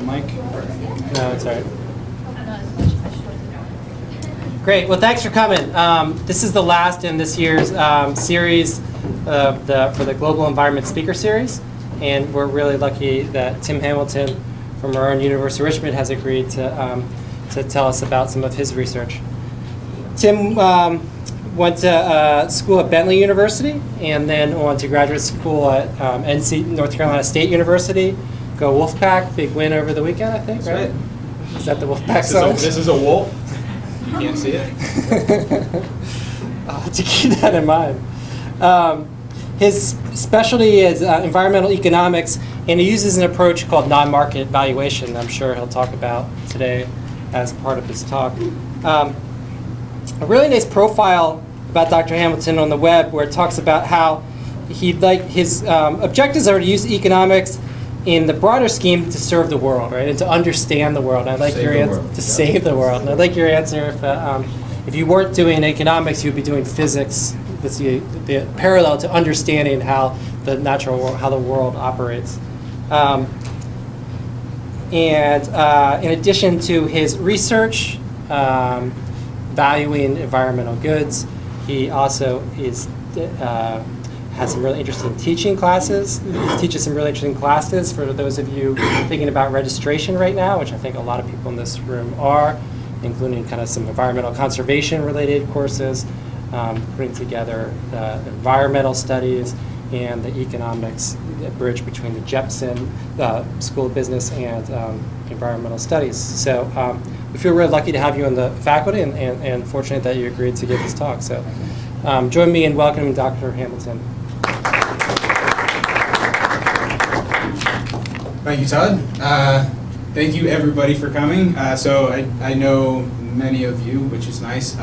mic? No, it's all right. Great. Well, thanks for coming. This is the last in this year's series for the Global Environment Speaker Series, and we're really lucky that Tim Hamilton from our own University of Richmond has agreed to tell us about some of his research. Tim went to school at Bentley University and then went to graduate school at NC North Carolina State University. Go Wolfpack! Big win over the weekend, I think. That's right? Is that the Wolfpack This song? this is a wolf. You can't see it. I'll have to keep that in mind. His specialty is environmental economics, and he uses an approach called non-market valuation. I'm sure he'll talk about today as part of his talk. A really nice profile about Dr. Hamilton on the web, where it talks about how his objectives are to use economics in the broader scheme to serve the world, right, and to understand the world. I'd like your answer to save the world. And I'd like your answer if you weren't doing economics, you'd be doing physics. That's the parallel to understanding how the natural world, how the world operates. In addition to his research, valuing environmental goods, he also has some really interesting teaching classes. He teaches some really interesting classes for those of you thinking about registration right now, which I think a lot of people in this room are, including kind of some environmental conservation related courses, putting together the environmental studies and the economics, the bridge between the Jepson School of Business and environmental studies. So we feel really lucky to have you on the faculty and fortunate that you agreed to give this talk. So join me in welcoming Dr. Hamilton. Thank you, Todd. Thank you, everybody, for coming. So I know many of you, which is nice,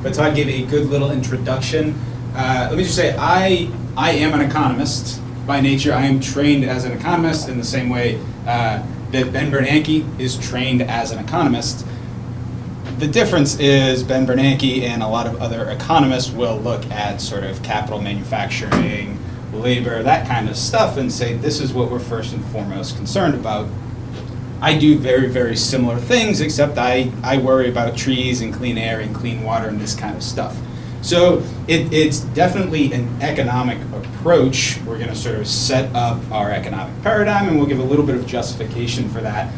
but Todd gave a good little introduction. Let me just say, I am an economist by nature. I am trained as an economist in the same way that Ben Bernanke is trained as an economist. The difference is Ben Bernanke and a lot of other economists will look at sort of capital manufacturing, labor, that kind of stuff, and say this is what we're first and foremost concerned about. I do very, very similar things, except I worry about trees and clean air and clean water and this kind of stuff. So it's definitely an economic approach. We're going to sort of set up our economic paradigm, and we'll give a little bit of justification for that.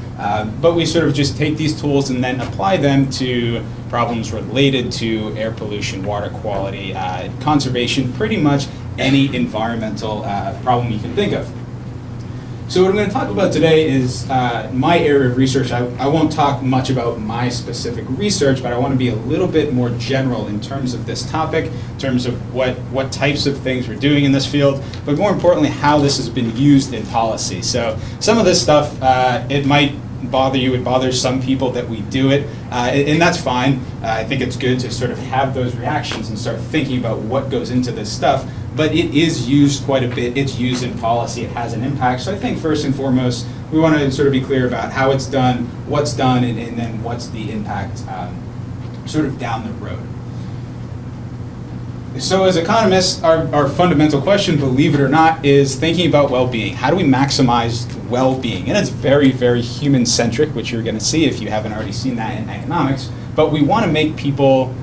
But we sort of just take these tools and then apply them to problems related to air pollution, water quality, conservation, pretty much any environmental problem you can think of. So what I'm going to talk about today is my area of research. I won't talk much about my specific research, but I want to be a little bit more general in terms of this topic, in terms of what types of things we're doing in this field, but more importantly, how this has been used in policy. So some of this stuff, it might bother you, it bothers some people that we do it, and that's fine. I think it's good to sort of have those reactions and start thinking about what goes into this stuff. But it is used quite a bit. It's used in policy. It has an impact. So I think first and foremost, we want to sort of be clear about how it's done, what's done, and then what's the impact sort of down the road. So as economists, our fundamental question, believe it or not, is thinking about well-being. How do we maximize well-being? And it's very, very human-centric, which you're going to see if you haven't already seen that in economics. But we want to make people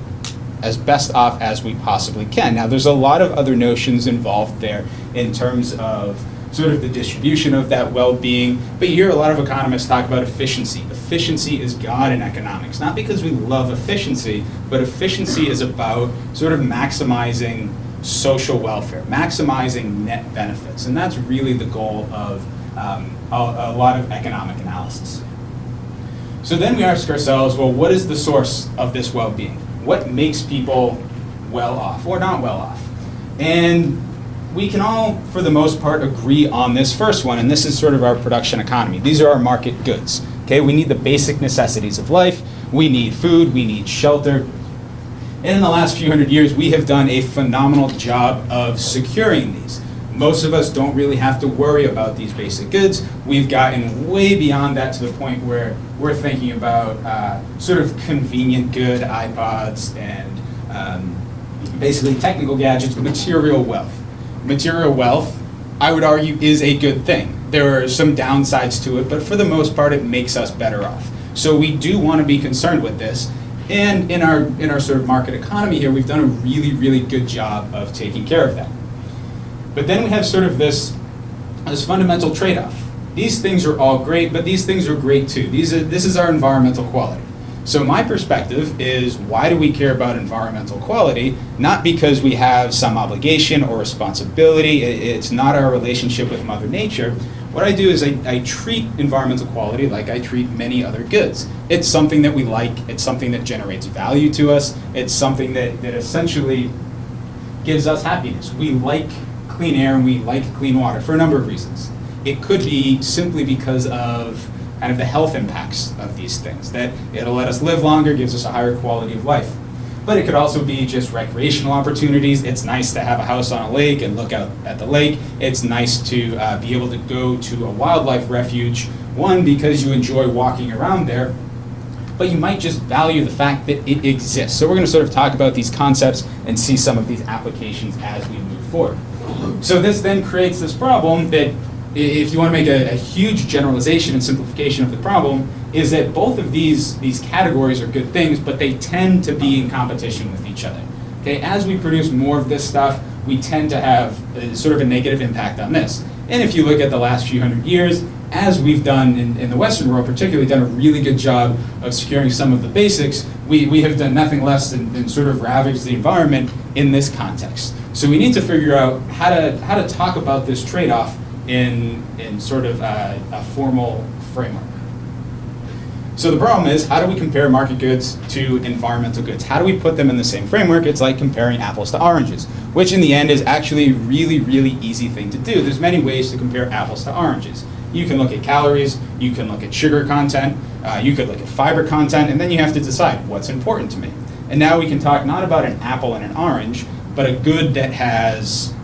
as best off as we possibly can. Now, there's a lot of other notions involved there in terms of sort of the distribution of that well-being, but you hear a lot of economists talk about efficiency. Efficiency is God in economics, not because we love efficiency, but efficiency is about sort of maximizing social welfare, maximizing net benefits, and that's really the goal of a lot of economic analysis. So then we ask ourselves, well, what is the source of this well-being? What makes people well off or not well off? And we can all, for the most part, agree on this first one, and this is sort of our production economy. These are our market goods. Okay, we need the basic necessities of life. We need food, we need shelter. And in the last few hundred years, we have done a phenomenal job of securing these. Most of us don't really have to worry about these basic goods. We've gotten way beyond that to the point where we're thinking about sort of convenient good iPods and basically technical gadgets, material wealth. Material wealth, I would argue, is a good thing. there are some downsides to it, but for the most part, it makes us better off. So we do want to be concerned with this. And in our sort of market economy here, we've done a really, really good job of taking care of that. But then we have sort of this fundamental trade-off. These things are all great, but these things are great too. This is our environmental quality. So my perspective is, why do we care about environmental quality? Not because we have some obligation or responsibility. It's not our relationship with Mother Nature. What I do is I treat environmental quality like I treat many other goods. It's something that we like. It's something that generates value to us. It's something that essentially gives us happiness. We like clean air and we like clean water for a number of reasons. It could be simply because of kind of the health impacts of these things, that it'll let us live longer, gives us a higher quality of life. But it could also be just recreational opportunities. It's nice to have a house on a lake and look out at the lake. It's nice to be able to go to a wildlife refuge, one, because you enjoy walking around there, but you might just value the fact that it exists. So we're going to sort of talk about these concepts and see some of these applications as we move forward. So this then creates this problem that, if you want to make a huge generalization and simplification of the problem, is that both of these categories are good things, but they tend to be in competition with each other. Okay, as we produce more of this stuff, we tend to have sort of a negative impact on this. And if you look at the last few hundred years, as we've done in the Western world, particularly done a really good job of securing some of the basics, we have done nothing less than sort of ravage the environment in this context. So we need to figure out how to talk about this trade-off in sort of a formal framework. So the problem is, how do we compare market goods to environmental goods? How do we put them in the same framework? It's like comparing apples to oranges, which in the end is actually a really, really easy thing to do. There's many ways to compare apples to oranges. You can look at calories, you can look at sugar content, you could look at fiber content, and then you have to decide what's important to me. And now we can talk not about an apple and an orange, but a good that has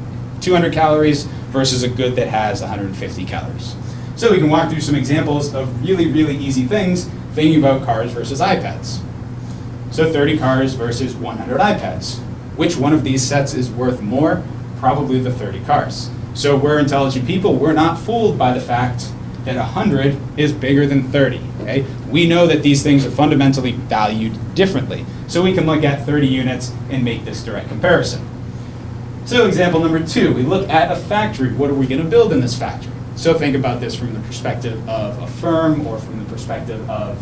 200 calories versus a good that has 150 calories. So we can walk through some examples of really, really easy things, thinking about cars versus iPads. So 30 cars versus 100 iPads. Which one of these sets is worth more? Probably the 30 cars. So we're intelligent people. We're not fooled by the fact that 100 is bigger than 30. Okay? We know that these things are fundamentally valued differently. So we can look at 30 units and make this direct comparison. So example number 2, we look at a factory. What are we going to build in this factory? So think about this from the perspective of a firm or from the perspective of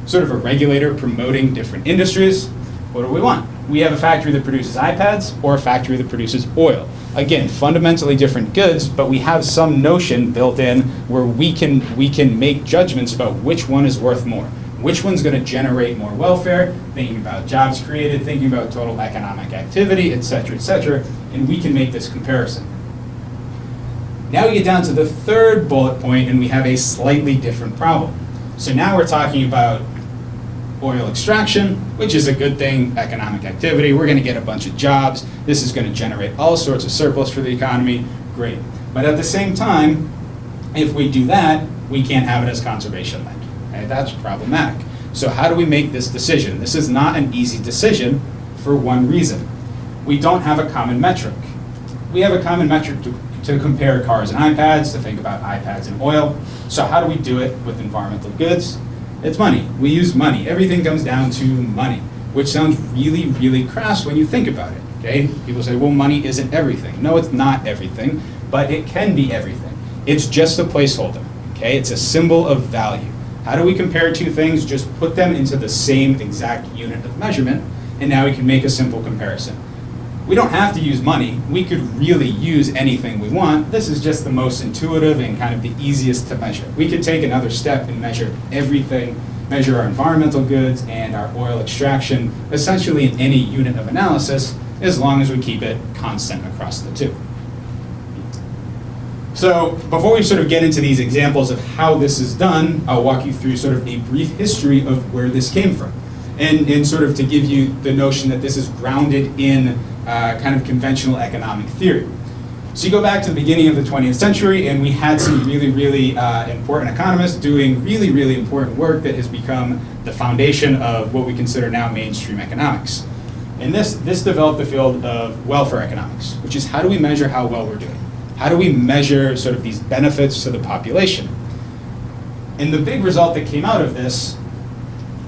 sort of a regulator promoting different industries. What do we want? We have a factory that produces iPads or a factory that produces oil. Again, fundamentally different goods, but we have some notion built in where we can make judgments about which one is worth more. Which one's going to generate more welfare, thinking about jobs created, thinking about total economic activity, et cetera, and we can make this comparison. Now we get down to the third bullet point and we have a slightly different problem. So now we're talking about oil extraction, which is a good thing, economic activity. We're going to get a bunch of jobs. This is going to generate all sorts of surplus for the economy. Great. But at the same time, if we do that, we can't have it as conservation land. Okay? That's problematic. So how do we make this decision? This is not an easy decision for one reason. We don't have a common metric. We have a common metric to compare cars and iPads, to think about iPads and oil. So how do we do it with environmental goods? It's money. We use money. Everything comes down to money, which sounds really, really crass when you think about it, okay? People say, well, money isn't everything. No, it's not everything, but it can be everything. It's just a placeholder, okay? It's a symbol of value. How do we compare two things? Just put them into the same exact unit of measurement, and now we can make a simple comparison. We don't have to use money. We could really use anything we want. This is just the most intuitive and kind of the easiest to measure. We could take another step and measure everything, measure our environmental goods and our oil extraction, essentially in any unit of analysis, as long as we keep it constant across the two. So before we sort of get into these examples of how this is done, I'll walk you through sort of a brief history of where this came from. And sort of to give you the notion that this is grounded in kind of conventional economic theory. So you go back to the beginning of the 20th century, and we had some really, really important economists doing really, really important work that has become the foundation of what we consider now mainstream economics. And this developed the field of welfare economics, which is how do we measure how well we're doing? How do we measure sort of these benefits to the population? And the big result that came out of this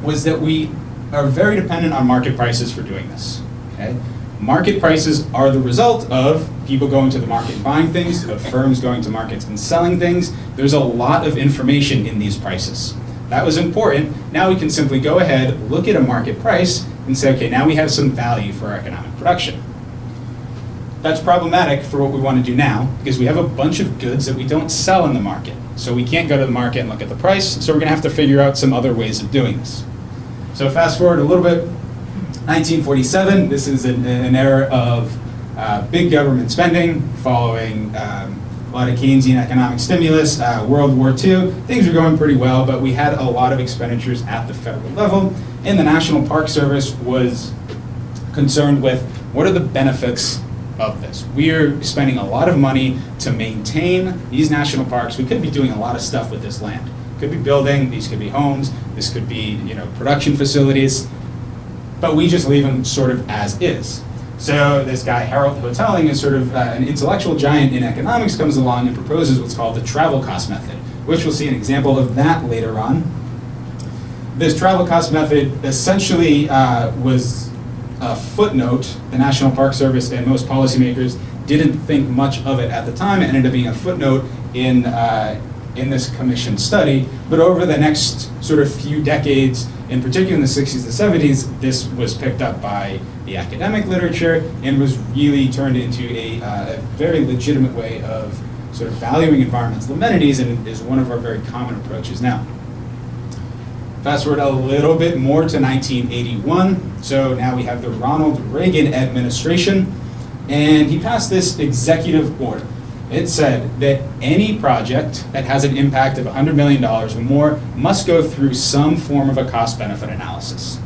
was that we are very dependent on market prices for doing this. Okay? Market prices are the result of people going to the market and buying things, of firms going to markets and selling things. There's a lot of information in these prices. That was important. Now we can simply go ahead, look at a market price, and say, okay, now we have some value for our economic production. That's problematic for what we want to do now, because we have a bunch of goods that we don't sell in the market. So we can't go to the market and look at the price, so we're going to have to figure out some other ways of doing this. So fast forward a little bit, 1947, this is an era of big government spending following a lot of Keynesian economic stimulus, World War II. Things were going pretty well, but we had a lot of expenditures at the federal level, and the National Park Service was concerned with what are the benefits of this. We are spending a lot of money to maintain these national parks. We could be doing a lot of stuff with this land. Could be building, these could be homes, this could be production facilities, but we just leave them sort of as is. So this guy, Harold Hotelling, is sort of an intellectual giant in economics, comes along and proposes what's called the travel cost method, which we'll see an example of that later on. This travel cost method essentially was a footnote. The National Park Service and most policymakers didn't think much of it at the time. It ended up being a footnote in this commission study. But over the next sort of few decades, in particular in the 60s and 70s, this was picked up by the academic literature and was really turned into a very legitimate way of sort of valuing environmental amenities, and is one of our very common approaches now. Fast forward a little bit more to 1981. So now we have the Ronald Reagan administration, and he passed this executive order. It said that any project that has an impact of $100 million or more must go through some form of a cost-benefit analysis.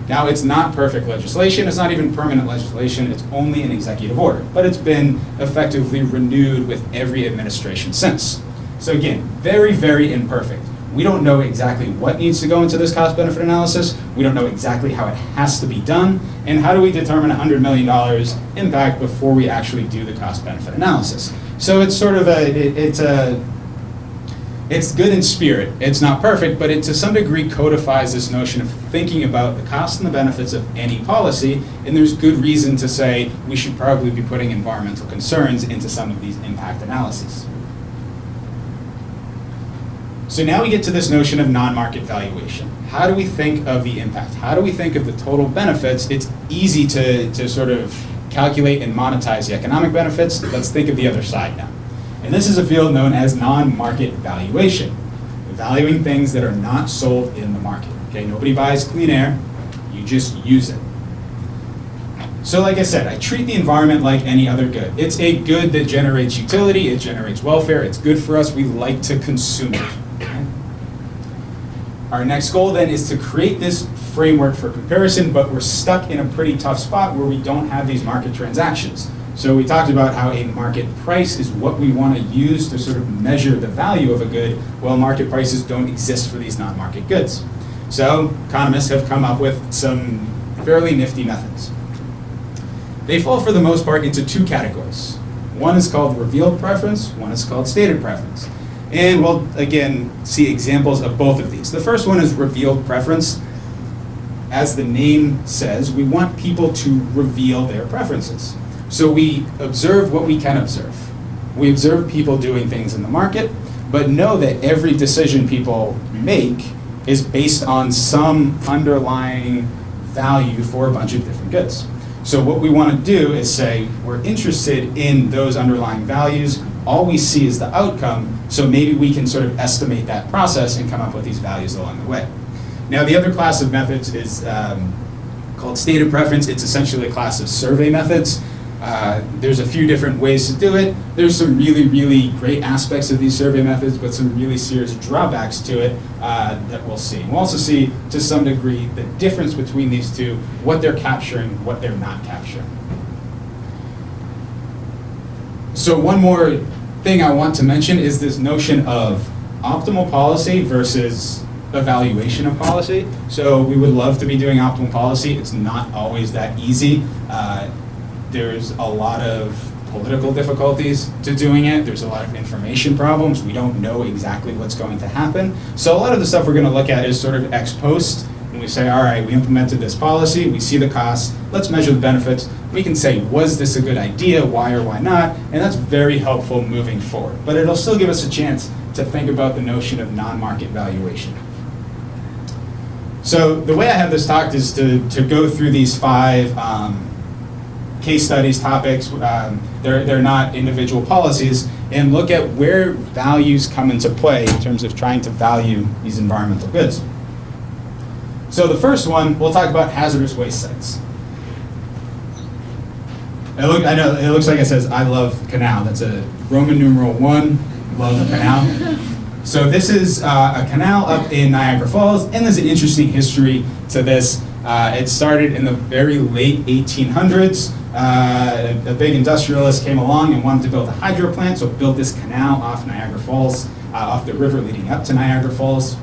Now, it's not perfect legislation. It's not even permanent legislation. It's only an executive order, but it's been effectively renewed with every administration since. So again, very, very imperfect. We don't know exactly what needs to go into this cost-benefit analysis. We don't know exactly how it has to be done. And how do we determine $100 million impact before we actually do the cost-benefit analysis? So it's sort of it's good in spirit. It's not perfect, but it to some degree codifies this notion of thinking about the costs and the benefits of any policy. And there's good reason to say we should probably be putting environmental concerns into some of these impact analyses. So now we get to this notion of non-market valuation. How do we think of the impact? How do we think of the total benefits? It's easy to sort of calculate and monetize the economic benefits. Let's think of the other side now. And this is a field known as non-market valuation, valuing things that are not sold in the market. Okay, nobody buys clean air, you just use it. So like I said, I treat the environment like any other good. It's a good that generates utility, it generates welfare, it's good for us, we like to consume it. Our next goal then is to create this framework for comparison, but we're stuck in a pretty tough spot where we don't have these market transactions. So we talked about how a market price is what we want to use to sort of measure the value of a good. Well, market prices don't exist for these non-market goods. So economists have come up with some fairly nifty methods. They fall for the most part into two categories. One is called revealed preference, one is called stated preference. And we'll, again, see examples of both of these. The first one is revealed preference. As the name says, we want people to reveal their preferences. So we observe what we can observe. We observe people doing things in the market, but know that every decision people make is based on some underlying value for a bunch of different goods. So what we want to do is say, we're interested in those underlying values. All we see is the outcome, so maybe we can sort of estimate that process and come up with these values along the way. Now, the other class of methods is called stated preference. It's essentially a class of survey methods. There's a few different ways to do it. There's some really, really great aspects of these survey methods, but some really serious drawbacks to it that we'll see. We'll also see, to some degree, the difference between these two, what they're capturing, what they're not capturing. So one more thing I want to mention is this notion of optimal policy versus evaluation of policy. So we would love to be doing optimal policy. It's not always that easy. There's a lot of political difficulties to doing it. There's a lot of information problems. We don't know exactly what's going to happen. So a lot of the stuff we're going to look at is sort of ex post. And we say, all right, we implemented this policy, we see the costs, let's measure the benefits. We can say, was this a good idea, why or why not? And that's very helpful moving forward. But it'll still give us a chance to think about the notion of non-market valuation. So the way I have this talk is to go through these 5 case studies, topics, they're not individual policies, and look at where values come into play in terms of trying to value these environmental goods. So the first one, we'll talk about hazardous waste sites. I know it looks like it says, I love canal. That's a Roman numeral 1, love canal. So this is a canal up in Niagara Falls, and there's an interesting history to this. It started in the very late 1800s. A big industrialist came along and wanted to build a hydro plant, so built this canal off Niagara Falls, off the river leading up to Niagara Falls.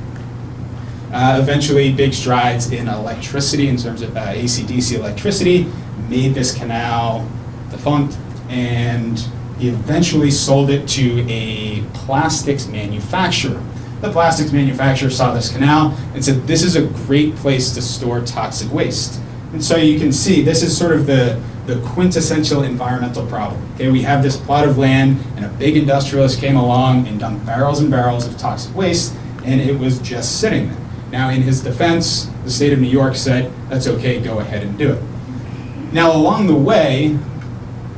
Eventually, big strides in electricity in terms of AC/DC electricity made this canal defunct, and he eventually sold it to a plastics manufacturer. The plastics manufacturer saw this canal and said, this is a great place to store toxic waste. And so you can see, this is sort of the quintessential environmental problem. Okay, we have this plot of land, and a big industrialist came along and dumped barrels and barrels of toxic waste, and it was just sitting there. Now, in his defense, the state of New York said, that's okay, go ahead and do it. Now, along the way,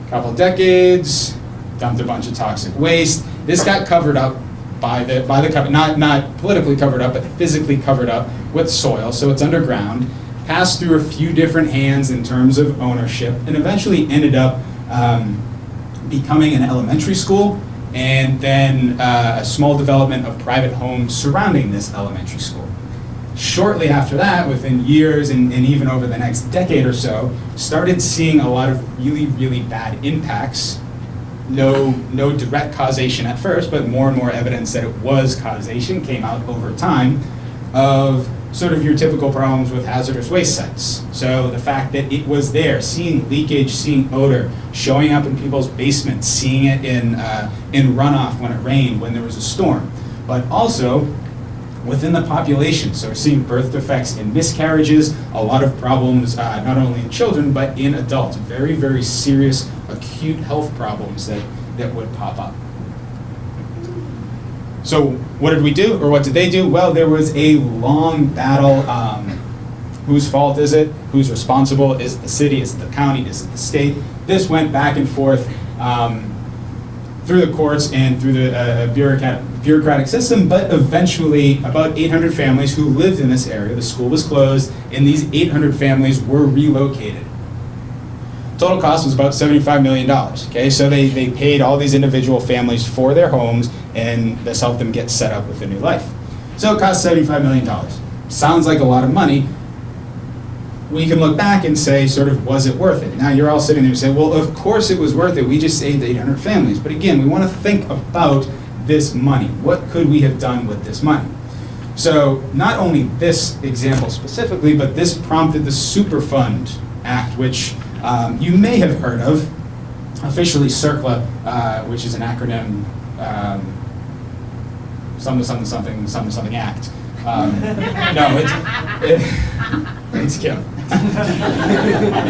a couple decades, dumped a bunch of toxic waste. This got covered up by the not politically covered up, but physically covered up with soil, so it's underground, passed through a few different hands in terms of ownership, and eventually ended up becoming an elementary school, and then a small development of private homes surrounding this elementary school. Shortly after that, within years and even over the next decade or so, started seeing a lot of really, really bad impacts. No direct causation at first, but more and more evidence that it was causation came out over time of sort of your typical problems with hazardous waste sites. So the fact that it was there, seeing leakage, seeing odor, showing up in people's basements, seeing it in runoff when it rained, when there was a storm, but also within the population. So we're seeing birth defects and miscarriages, a lot of problems not only in children, but in adults. Very, very serious acute health problems that would pop up. So what did we do, or what did they do? Well, there was a long battle. Whose fault is it? Who's responsible? Is it the city? Is it the county? Is it the state? This went back and forth through the courts and through the bureaucratic system, but eventually about 800 families who lived in this area, the school was closed, and these 800 families were relocated. Total cost was about $75 million, okay? So they paid all these individual families for their homes, and this helped them get set up with a new life. So it cost $75 million. Sounds like a lot of money. We can look back and say, sort of, was it worth it? Now you're all sitting there and say, well, of course it was worth it. We just saved 800 families. But again, we want to think about this money. What could we have done with this money? So not only this example specifically, but this prompted the Superfund Act, which you may have heard of, officially CERCLA, which is an acronym, something act. No, it's Kim.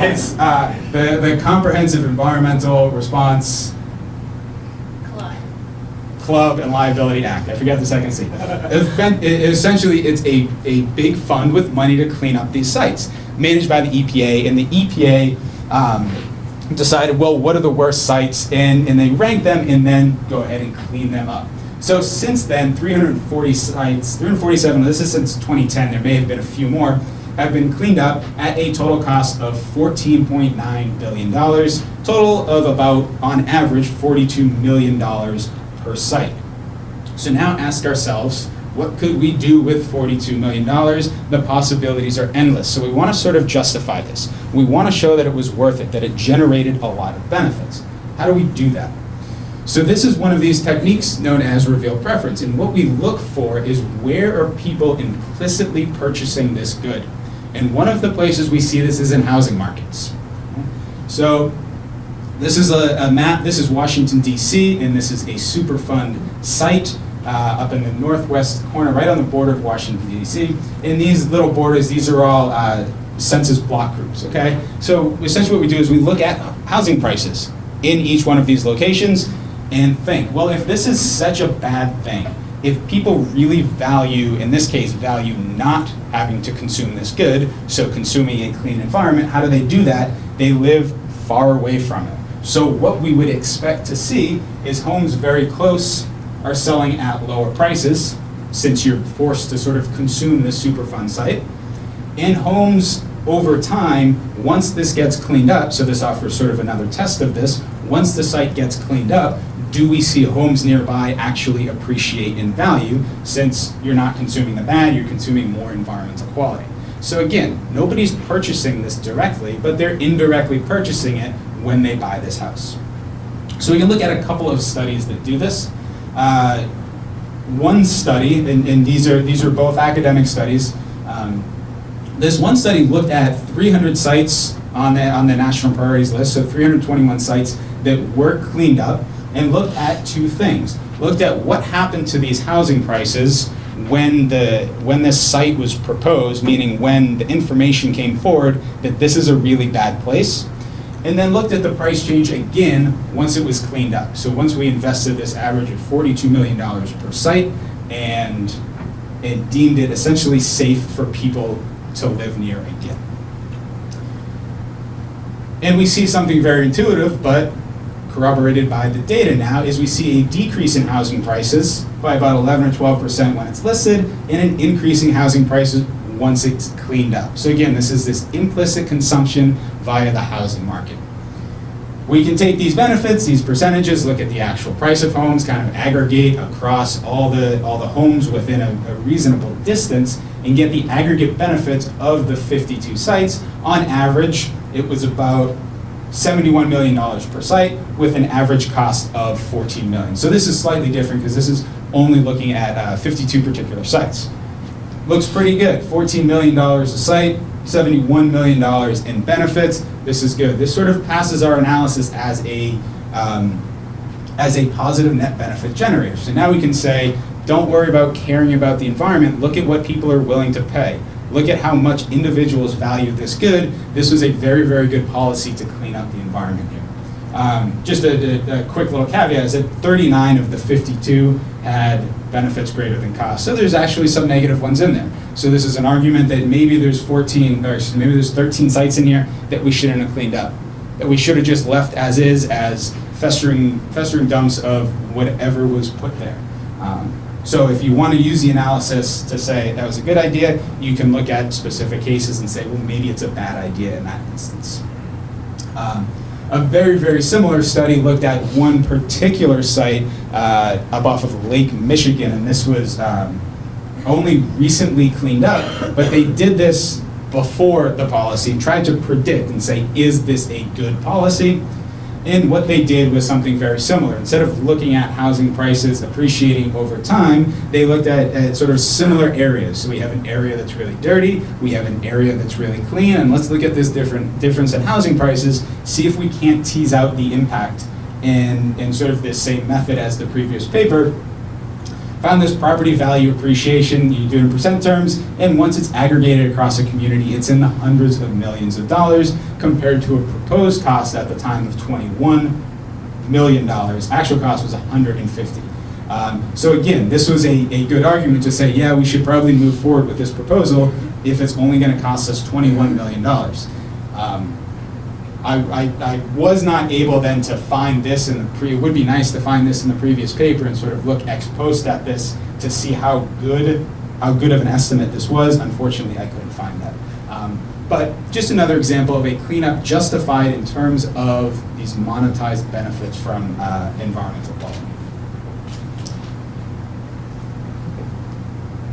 It's the Comprehensive Environmental Response Club and Liability Act. I forget the second C. Essentially, it's a big fund with money to clean up these sites, managed by the EPA, and the EPA decided, well, what are the worst sites, and they rank them and then go ahead and clean them up. So since then, 340 sites, 347, this is since 2010, there may have been a few more, have been cleaned up at a total cost of $14.9 billion, total of about, on average, $42 million per site. So now ask ourselves, what could we do with $42 million? The possibilities are endless. So we want to sort of justify this. We want to show that it was worth it, that it generated a lot of benefits. How do we do that? So this is one of these techniques known as reveal preference. And what we look for is, where are people implicitly purchasing this good? And one of the places we see this is in housing markets. So This is a map. This is Washington, D.C., and this is a Superfund site up in the northwest corner, right on the border of Washington, D.C. And these little borders, these are all census block groups, okay? So essentially what we do is we look at housing prices in each one of these locations and think, well, if this is such a bad thing, if people really value, in this case, value not having to consume this good, so consuming a clean environment, how do they do that? They live far away from it. So what we would expect to see is homes very close are selling at lower prices, since you're forced to sort of consume this Superfund site. And homes over time, once this gets cleaned up, so this offers sort of another test of this, once the site gets cleaned up, do we see homes nearby actually appreciate in value, since you're not consuming the bad, you're consuming more environmental quality. So again, nobody's purchasing this directly, but they're indirectly purchasing it when they buy this house. So we can look at a couple of studies that do this. One study, and these are both academic studies. This one study looked at 300 sites on the national priorities list, so 321 sites that were cleaned up, and looked at two things. Looked at what happened to these housing prices when this site was proposed, meaning when the information came forward that this is a really bad place, and then looked at the price change again once it was cleaned up. So once we invested this average of $42 million per site and deemed it essentially safe for people to live near again. And we see something very intuitive, but corroborated by the data now, is we see a decrease in housing prices by about 11 or 12% when it's listed, and an increase in housing prices once it's cleaned up. So again, this is this implicit consumption via the housing market. We can take these benefits, these percentages, look at the actual price of homes, kind of aggregate across all the homes within a reasonable distance, and get the aggregate benefits of the 52 sites. On average, it was about $71 million per site with an average cost of $14 million. So this is slightly different because this is only looking at 52 particular sites. Looks pretty good. $14 million a site, $71 million in benefits. This is good. This sort of passes our analysis as a positive net benefit generator. So now we can say, don't worry about caring about the environment. Look at what people are willing to pay. Look at how much individuals value this good. This was a very, very good policy to clean up the environment here. Just a quick little caveat is that 39 of the 52 had benefits greater than cost. So there's actually some negative ones in there. So this is an argument that maybe there's 13 sites in here that we shouldn't have cleaned up, that we should have just left as is, as festering dumps of whatever was put there. So if you want to use the analysis to say that was a good idea, you can look at specific cases and say, well, maybe it's a bad idea in that instance. A very, very similar study looked at one particular site up off of Lake Michigan, and this was only recently cleaned up, but they did this before the policy, tried to predict and say, is this a good policy? And what they did was something very similar. Instead of looking at housing prices appreciating over time, they looked at sort of similar areas. So we have an area that's really dirty, we have an area that's really clean, and let's look at this difference in housing prices, see if we can't tease out the impact in sort of this same method as the previous paper. Found this property value appreciation, you do it in percent terms, and once it's aggregated across a community, it's in the hundreds of millions of dollars compared to a proposed cost at the time of $21 million. Actual cost was $150. So again, this was a good argument to say, yeah, we should probably move forward with this proposal if it's only going to cost us $21 million. I was not able then to find this in the it would be nice to find this in the previous paper and sort of look ex post at this to see how good of an estimate this was. Unfortunately, I couldn't find that. But just another example of a cleanup justified in terms of these monetized benefits from environmental quality.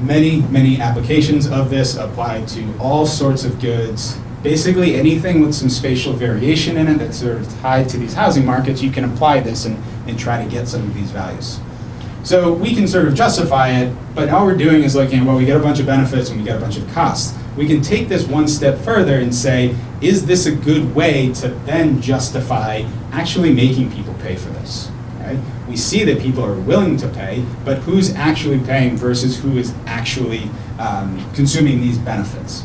Many applications of this apply to all sorts of goods. Basically anything with some spatial variation in it that's sort of tied to these housing markets, you can apply this and try to get some of these values. So we can sort of justify it, but all we're doing is looking at, well, we get a bunch of benefits and we get a bunch of costs. we can take this one step further and say, is this a good way to then justify actually making people pay for this? Right? We see that people are willing to pay, but who's actually paying versus who is actually consuming these benefits?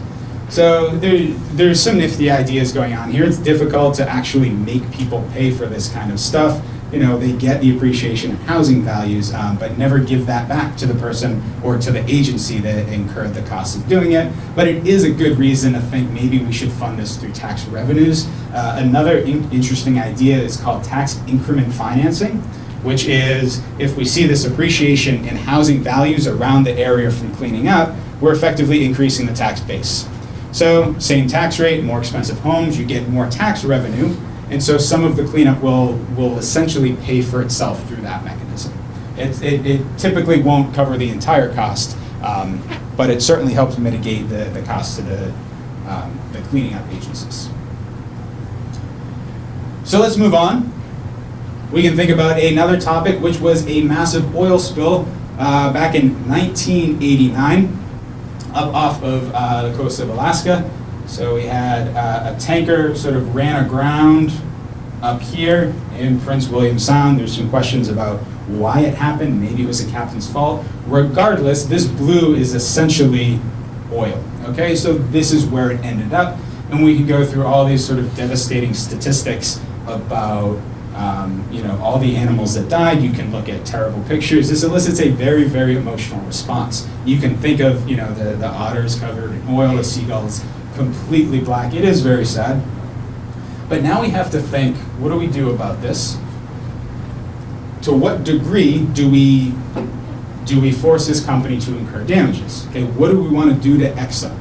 So there's some nifty ideas going on here. It's difficult to actually make people pay for this kind of stuff. You know, they get the appreciation in housing values, but never give that back to the person or to the agency that incurred the cost of doing it. But it is a good reason to think maybe we should fund this through tax revenues. Another interesting idea is called tax increment financing, which is if we see this appreciation in housing values around the area from cleaning up, we're effectively increasing the tax base. So same tax rate, more expensive homes, you get more tax revenue. And so some of the cleanup will essentially pay for itself through that mechanism. It typically won't cover the entire cost, but it certainly helps mitigate the cost to the cleaning up agencies. So let's move on. We can think about another topic, which was a massive oil spill back in 1989 up off of the coast of Alaska. So we had a tanker sort of ran aground up here in Prince William Sound. There's some questions about why it happened. Maybe it was the captain's fault. Regardless, this blue is essentially oil. Okay, so this is where it ended up. And we can go through all these sort of devastating statistics about all the animals that died. You can look at terrible pictures. This elicits a very, very emotional response. You can think of the otters covered in oil, the seagulls completely black. It is very sad. But now we have to think, what do we do about this? To what degree do we force this company to incur damages? Okay, what do we want to do to Exxon?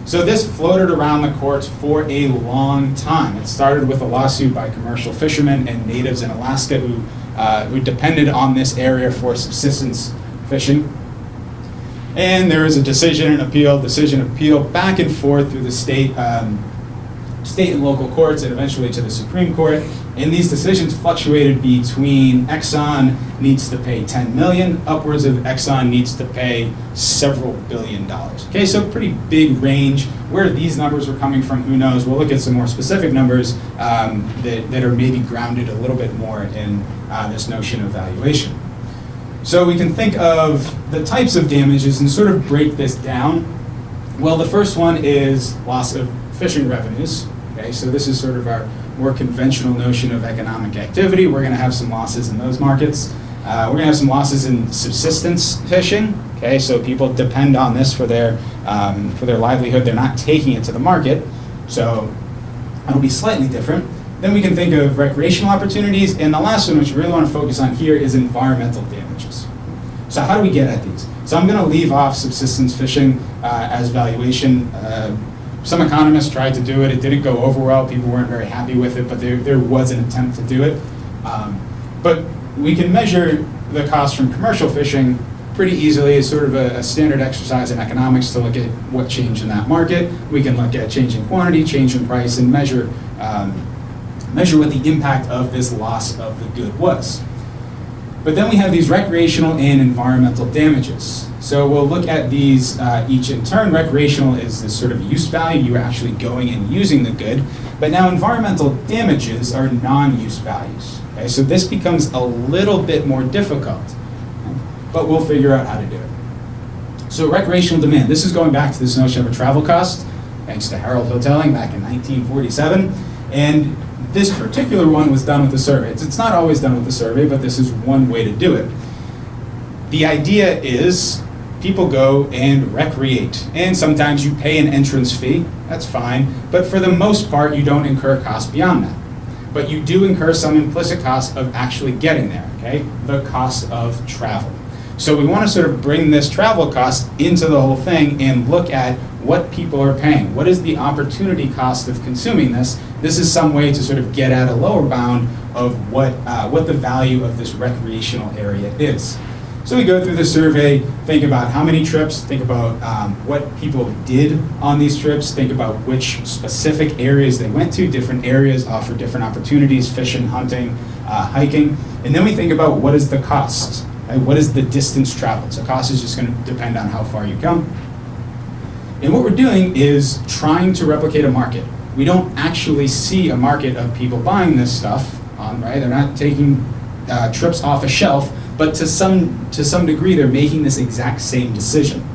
So this floated around the courts for a long time. It started with a lawsuit by commercial fishermen and natives in Alaska who depended on this area for subsistence fishing. And there was a decision appeal, back and forth through the state and local courts and eventually to the Supreme Court. And these decisions fluctuated between Exxon needs to pay $10 million, upwards of Exxon needs to pay several $billions. Okay, so pretty big range. Where these numbers were coming from, who knows? We'll look at some more specific numbers that are maybe grounded a little bit more in this notion of valuation. So we can think of the types of damages and sort of break this down. Well, the first one is loss of fishing revenues. Okay, so this is sort of our more conventional notion of economic activity. We're going to have some losses in those markets. We're going to have some losses in subsistence fishing. Okay, so people depend on this for their livelihood. They're not taking it to the market, so it'll be slightly different. Then we can think of recreational opportunities, and the last one, which we really want to focus on here, is environmental damages. So how do we get at these? So I'm going to leave off subsistence fishing as valuation. Some economists tried to do it. It didn't go over well. People weren't very happy with it, but there was an attempt to do it. But we can measure the cost from commercial fishing pretty easily. It's sort of a standard exercise in economics to look at what changed in that market. We can look at change in quantity, change in price, and measure what the impact of this loss of the good was. But then we have these recreational and environmental damages. So we'll look at these each in turn. Recreational is this sort of use value. You're actually going and using the good. But now environmental damages are non-use values. Okay? So this becomes a little bit more difficult, but we'll figure out how to do it. So recreational demand. This is going back to this notion of a travel cost, thanks to Harold Hotelling back in 1947. And this particular one was done with the survey. It's not always done with the survey, but this is one way to do it. The idea is people go and recreate, and sometimes you pay an entrance fee, that's fine, but for the most part you don't incur costs beyond that. But you do incur some implicit cost of actually getting there, okay? The cost of travel. So we want to sort of bring this travel cost into the whole thing and look at what people are paying. What is the opportunity cost of consuming this? This is some way to sort of get at a lower bound of what the value of this recreational area is. So we go through the survey, think about how many trips, think about what people did on these trips, think about which specific areas they went to. Different areas offer different opportunities, fishing, hunting, hiking. And then we think about what is the cost, right? What is the distance traveled? So cost is just going to depend on how far you come. And what we're doing is trying to replicate a market. We don't actually see a market of people buying this stuff, right? They're not taking trips off a shelf, but to some degree, they're making this exact same decision.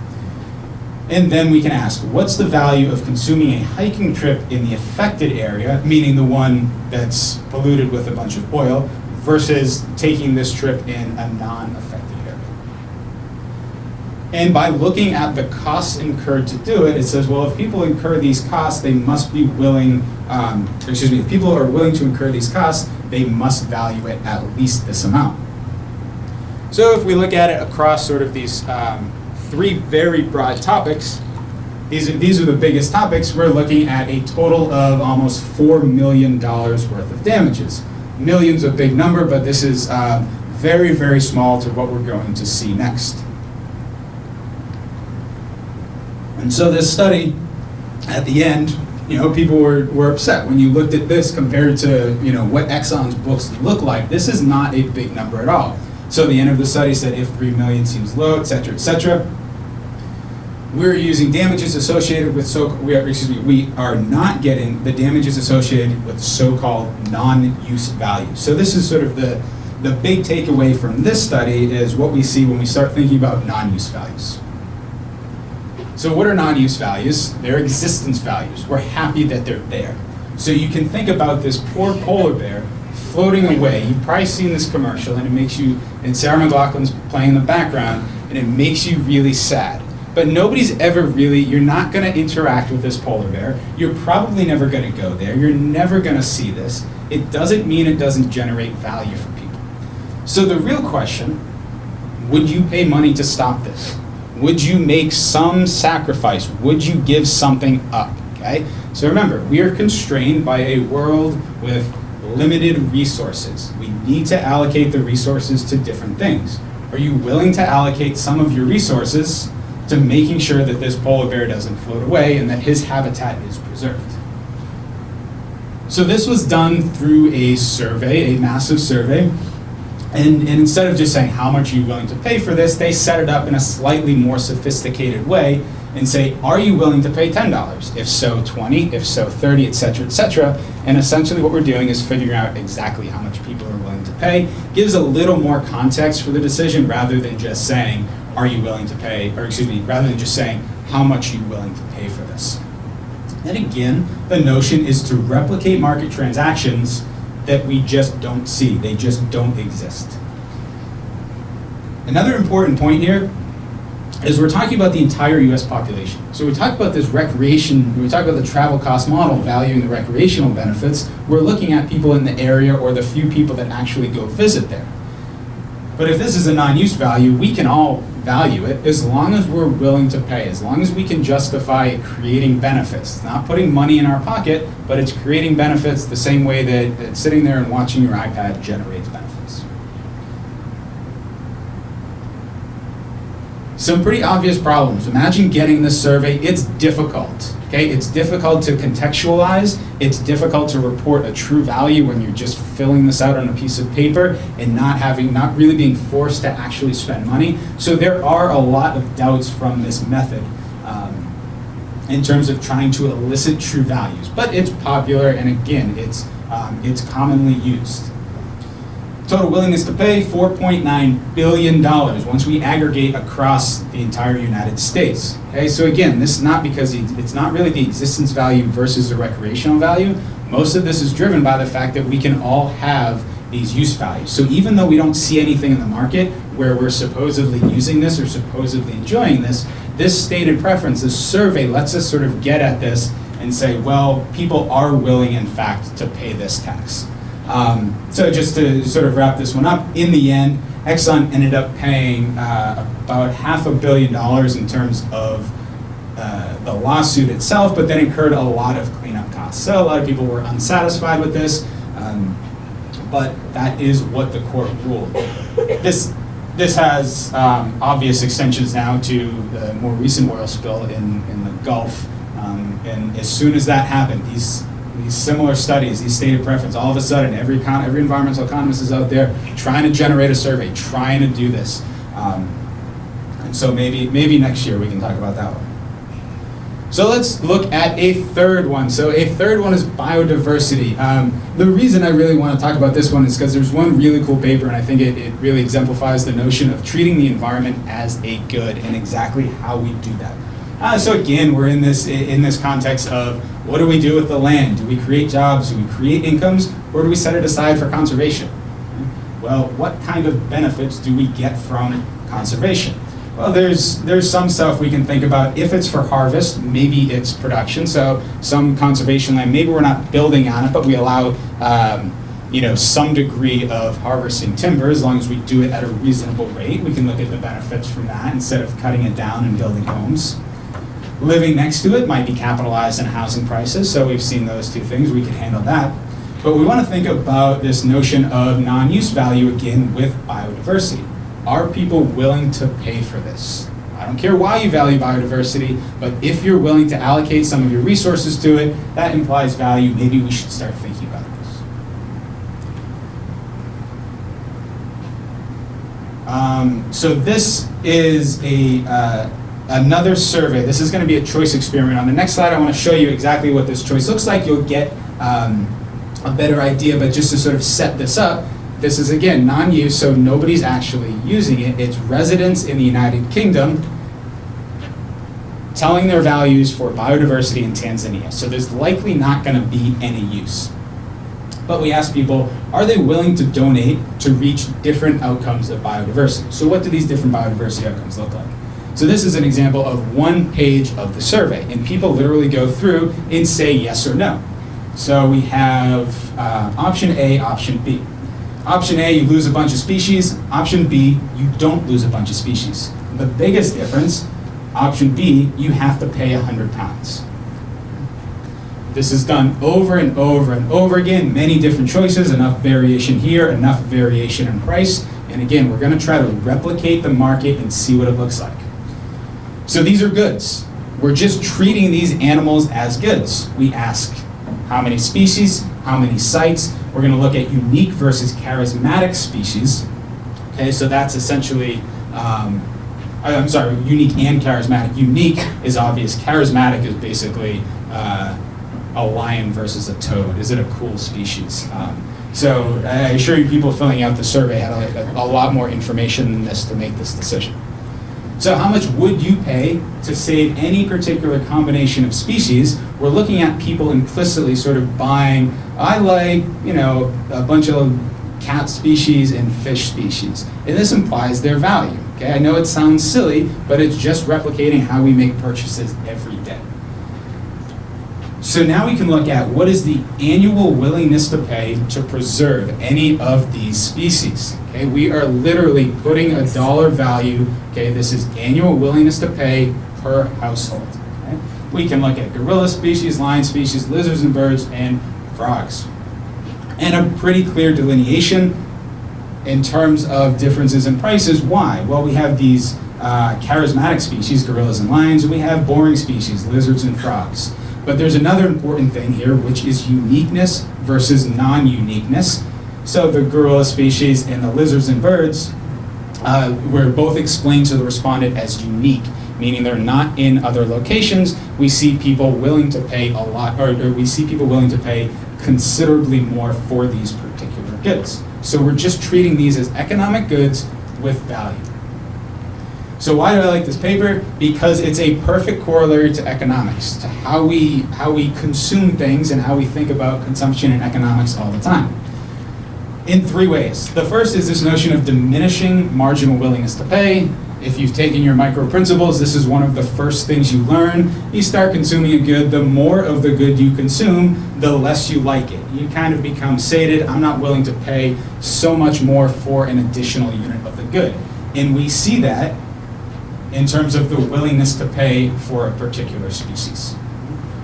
And then we can ask, what's the value of consuming a hiking trip in the affected area, meaning the one that's polluted with a bunch of oil, versus taking this trip in a non-affected area? And by looking at the costs incurred to do it, it says, well, if people incur these costs, they must be willing, if people are willing to incur these costs, they must value it at least this amount. So if we look at it across sort of these three very broad topics, these are the biggest topics. We're looking at a total of almost $4 million worth of damages. Million's a big number, but this is very, very small to what we're going to see next. And so this study, at the end, people were upset when you looked at this compared to what Exxon's books look like. This is not a big number at all. So the end of the study said if 3 million seems low, et cetera, et cetera. We're using damages associated with we are not getting the damages associated with so-called non-use value. So this is sort of the big takeaway from this study is what we see when we start thinking about non-use values. So what are non-use values? They're existence values. We're happy that they're there. So you can think about this poor polar bear floating away. You've probably seen this commercial, and it makes you, and Sarah McLachlan's playing in the background, and it makes you really sad. But nobody's ever really, you're not going to interact with this polar bear. You're probably never going to go there. You're never going to see this. It doesn't mean it doesn't generate value for people. So the real question, would you pay money to stop this? Would you make some sacrifice? Would you give something up? Okay? So remember, we are constrained by a world with limited resources. We need to allocate the resources to different things. Are you willing to allocate some of your resources to making sure that this polar bear doesn't float away and that his habitat is preserved? So this was done through a survey, a massive survey. And instead of just saying how much are you willing to pay for this, they set it up in a slightly more sophisticated way and say, are you willing to pay $10? If so, 20, if so, 30, et cetera, et cetera. And essentially what we're doing is figuring out exactly how much people are willing to pay. Gives a little more context for the decision rather than just saying, are you willing to pay, rather than just saying, how much are you willing to pay for this? And again, the notion is to replicate market transactions that we just don't see. They just don't exist. Another important point here is we're talking about the entire US population. So we talk about this recreation, we talk about the travel cost model valuing the recreational benefits. We're looking at people in the area or the few people that actually go visit there. But if this is a non-use value, we can all value it as long as we're willing to pay, as long as we can justify creating benefits. It's not putting money in our pocket, but it's creating benefits the same way that sitting there and watching your iPad generates benefits. Some pretty obvious problems. Imagine getting this survey. It's difficult. Okay, it's difficult to contextualize. It's difficult to report a true value when you're just filling this out on a piece of paper and not really being forced to actually spend money. So there are a lot of doubts from this method in terms of trying to elicit true values. But it's popular, and again, it's commonly used. Total willingness to pay, $4.9 billion once we aggregate across the entire United States. Okay, so again, this is not because it's not really the existence value versus the recreational value. Most of this is driven by the fact that we can all have these use values. So even though we don't see anything in the market where we're supposedly using this or supposedly enjoying this, this stated preference, this survey lets us sort of get at this and say, well, people are willing, in fact, to pay this tax. So just to sort of wrap this one up, in the end, Exxon ended up paying about $500 million in terms of the lawsuit itself, but then incurred a lot of cleanup costs. So a lot of people were unsatisfied with this, but that is what the court ruled. This has obvious extensions now to the more recent oil spill in the Gulf, and as soon as that happened, these similar studies, these stated preference, all of a sudden every environmental economist is out there trying to generate a survey, trying to do this. And so maybe next year we can talk about that one. So let's look at a third one. So a third one is biodiversity. The reason I really want to talk about this one is because there's one really cool paper, and I think it really exemplifies the notion of treating the environment as a good and exactly how we do that. So again, we're in this context of what do we do with the land? Do we create jobs? Do we create incomes? Or do we set it aside for conservation? Well, what kind of benefits do we get from conservation? Well, there's some stuff we can think about. If it's for harvest, maybe it's production. So some conservation land, maybe we're not building on it, but we allow some degree of harvesting timber as long as we do it at a reasonable rate. We can look at the benefits from that instead of cutting it down and building homes. Living next to it might be capitalized in housing prices, so we've seen those two things. We can handle that. But we want to think about this notion of non-use value again with biodiversity. Are people willing to pay for this? I don't care why you value biodiversity, but if you're willing to allocate some of your resources to it, that implies value. Maybe we should start thinking about this. So this is another survey. This is going to be a choice experiment. On the next slide, I want to show you exactly what this choice looks like. You'll get a better idea, but just to sort of set this up, this is, again, non-use, so nobody's actually using it. It's residents in the United Kingdom telling their values for biodiversity in Tanzania. So there's likely not going to be any use. But we ask people, are they willing to donate to reach different outcomes of biodiversity? So what do these different biodiversity outcomes look like? So this is an example of one page of the survey, and people literally go through and say yes or no. So we have option A, option B. Option A, you lose a bunch of species. Option B, you don't lose a bunch of species. The biggest difference, option B, you have to pay £100. This is done over and over and over again, many different choices, enough variation here, enough variation in price. And again, we're going to try to replicate the market and see what it looks like. So these are goods. We're just treating these animals as goods. We ask how many species, how many sites. We're going to look at unique versus charismatic species. Okay, so that's essentially, unique and charismatic. Unique is obvious. Charismatic is basically a lion versus a toad. Is it a cool species? So I assure you people filling out the survey had a lot more information than this to make this decision. So how much would you pay to save any particular combination of species? We're looking at people implicitly sort of buying, I like, a bunch of cat species and fish species. And this implies their value. Okay, I know it sounds silly, but it's just replicating how we make purchases every day. So now we can look at what is the annual willingness to pay to preserve any of these species. Okay, we are literally putting a dollar value. Okay, this is annual willingness to pay per household. Okay? We can look at gorilla species, lion species, lizards and birds, and frogs. And a pretty clear delineation in terms of differences in prices. Why? Well, we have these charismatic species, gorillas and lions, and we have boring species, lizards and frogs. But there's another important thing here, which is uniqueness versus non-uniqueness. So the gorilla species and the lizards and birds were both explained to the respondent as unique, meaning they're not in other locations. We see people willing to pay a lot, or we see people willing to pay considerably more for these particular goods. So we're just treating these as economic goods with value. So why do I like this paper? Because it's a perfect corollary to economics, to how we consume things and how we think about consumption and economics all the time. In three ways. The first is this notion of diminishing marginal willingness to pay. If you've taken your micro principles, this is one of the first things you learn. You start consuming a good, the more of the good you consume, the less you like it. You kind of become sated. I'm not willing to pay so much more for an additional unit of the good. And we see that in terms of the willingness to pay for a particular species.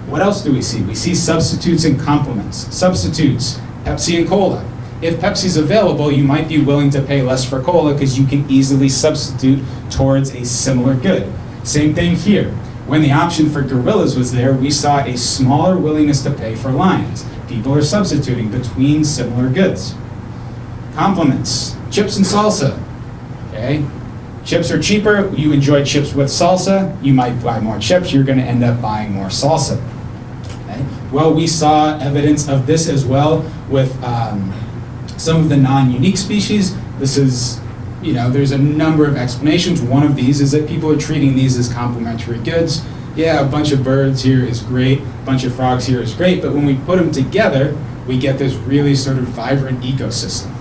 What else do we see? We see substitutes and complements. Substitutes, Pepsi and cola. If Pepsi's available, you might be willing to pay less for cola because you can easily substitute towards a similar good. Same thing here. When the option for gorillas was there, we saw a smaller willingness to pay for lions. People are substituting between similar goods. Complements, chips and salsa. Okay? Chips are cheaper, you enjoy chips with salsa, you might buy more chips, you're gonna end up buying more salsa. Okay? Well, we saw evidence of this as well with some of the non-unique species. This is, there's a number of explanations. One of these is that people are treating these as complementary goods. Yeah, a bunch of birds here is great, a bunch of frogs here is great, but when we put them together, we get this really sort of vibrant ecosystem.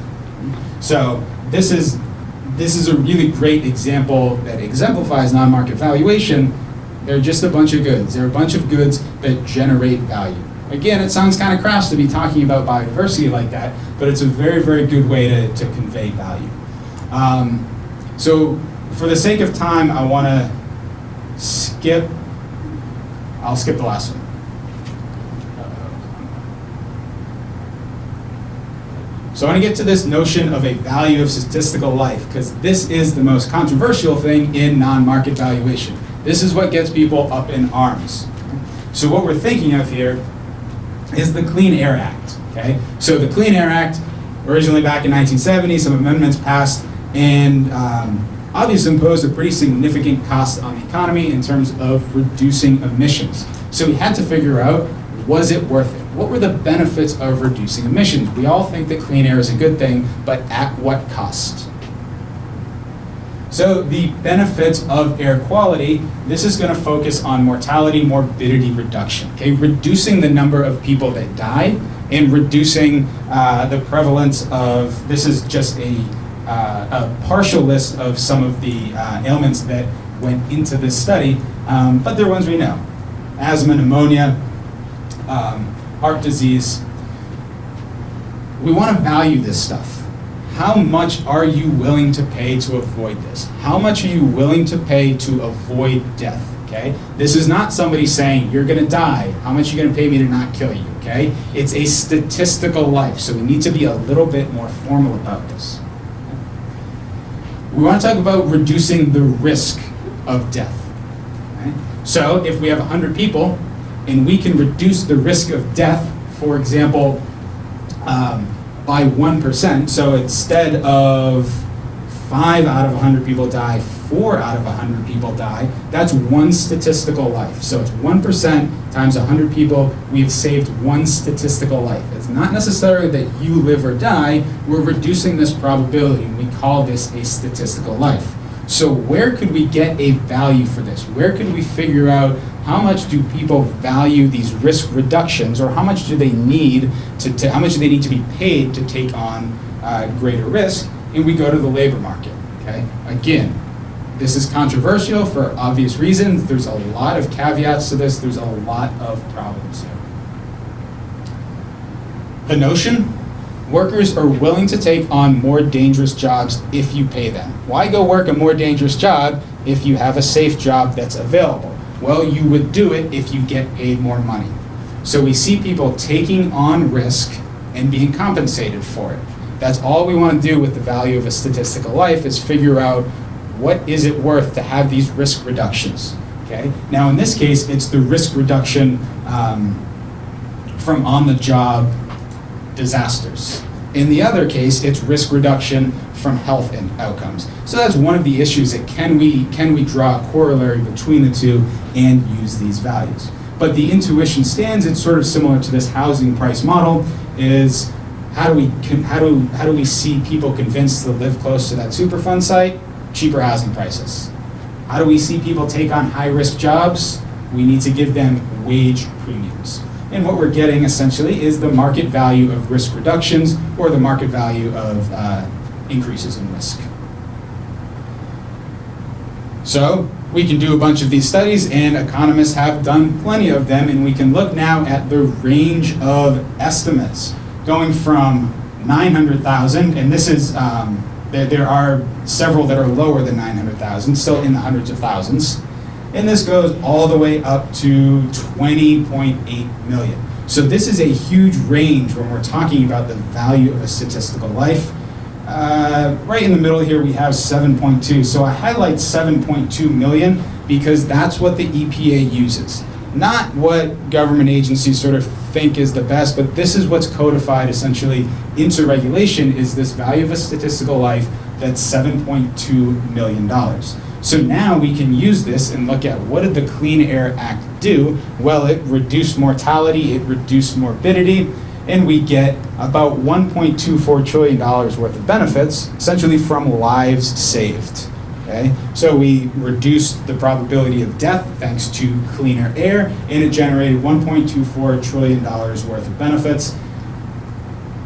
So this is a really great example that exemplifies non-market valuation. They're just a bunch of goods. They're a bunch of goods that generate value. Again, it sounds kind of crass to be talking about biodiversity like that, but it's a very, very good way to convey value. So for the sake of time, I want to I'll skip the last one. So I want to get to this notion of a value of statistical life, because this is the most controversial thing in non-market valuation. This is what gets people up in arms. So what we're thinking of here is the Clean Air Act. Okay? So the Clean Air Act, originally back in 1970, some amendments passed, and obviously imposed a pretty significant cost on the economy in terms of reducing emissions. So we had to figure out, was it worth it? What were the benefits of reducing emissions? We all think that clean air is a good thing, but at what cost? So the benefits of air quality, this is going to focus on mortality, morbidity reduction, okay? Reducing the number of people that die and reducing the prevalence of, this is just a partial list of some of the ailments that went into this study, but they're ones we know. Asthma, pneumonia, heart disease. We want to value this stuff. How much are you willing to pay to avoid this? How much are you willing to pay to avoid death? Okay? This is not somebody saying, you're going to die. How much are you going to pay me to not kill you? Okay? It's a statistical life, so we need to be a little bit more formal about this. We want to talk about reducing the risk of death. Okay? So if we have 100 people, and we can reduce the risk of death, for example, by 1%. So instead of 5 out of 100 people die, 4 out of 100 people die, that's one statistical life. So it's 1% times 100 people, we've saved one statistical life. It's not necessarily that you live or die, we're reducing this probability, and we call this a statistical life. So where could we get a value for this? Where could we figure out how much do people value these risk reductions, or how much do they need how much do they need to be paid to take on greater risk? And we go to the labor market. Okay. Again, this is controversial for obvious reasons. There's a lot of caveats to this. There's a lot of problems here. The notion: workers are willing to take on more dangerous jobs if you pay them. Why go work a more dangerous job if you have a safe job that's available? Well, you would do it if you get paid more money. So we see people taking on risk and being compensated for it. That's all we want to do with the value of a statistical life, is figure out what is it worth to have these risk reductions. Okay? Now in this case, it's the risk reduction from on-the-job disasters. In the other case, it's risk reduction from health and outcomes. So that's one of the issues, that can we draw a corollary between the two and use these values. But the intuition stands, it's sort of similar to this housing price model, is how do we see people convinced to live close to that Superfund site? Cheaper housing prices. How do we see people take on high-risk jobs? We need to give them wage premiums. And what we're getting essentially is the market value of risk reductions, or the market value of increases in risk. So we can do a bunch of these studies, and economists have done plenty of them, and we can look now at the range of estimates going from 900,000, and this is, there are several that are lower than 900,000, still in the hundreds of thousands. And this goes all the way up to 20.8 million. So this is a huge range when we're talking about the value of a statistical life. Right in the middle here we have 7.2. So I highlight 7.2 million because that's what the EPA uses. Not what government agencies sort of think is the best, but this is what's codified essentially into regulation, is this value of a statistical life that's $7.2 million. So now we can use this and look at what did the Clean Air Act do? Well, it reduced mortality, it reduced morbidity, and we get about $1.24 trillion worth of benefits, essentially from lives saved. Okay? So we reduced the probability of death thanks to cleaner air, and it generated $1.24 trillion worth of benefits.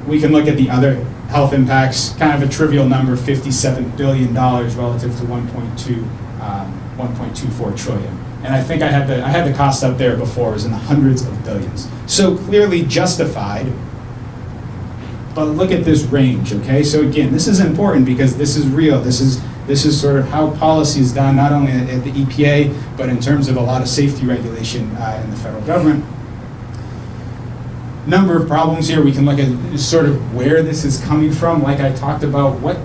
We can look at the other health impacts, kind of a trivial number, $57 billion relative to 1.24 trillion. And I think I had the cost up there before, it was in the hundreds of billions. So clearly justified, but look at this range, okay? So again, this is important because this is real. This is sort of how policy is done, not only at the EPA, but in terms of a lot of safety regulation in the federal government. Number of problems here. We can look at sort of where this is coming from. Like I talked about, what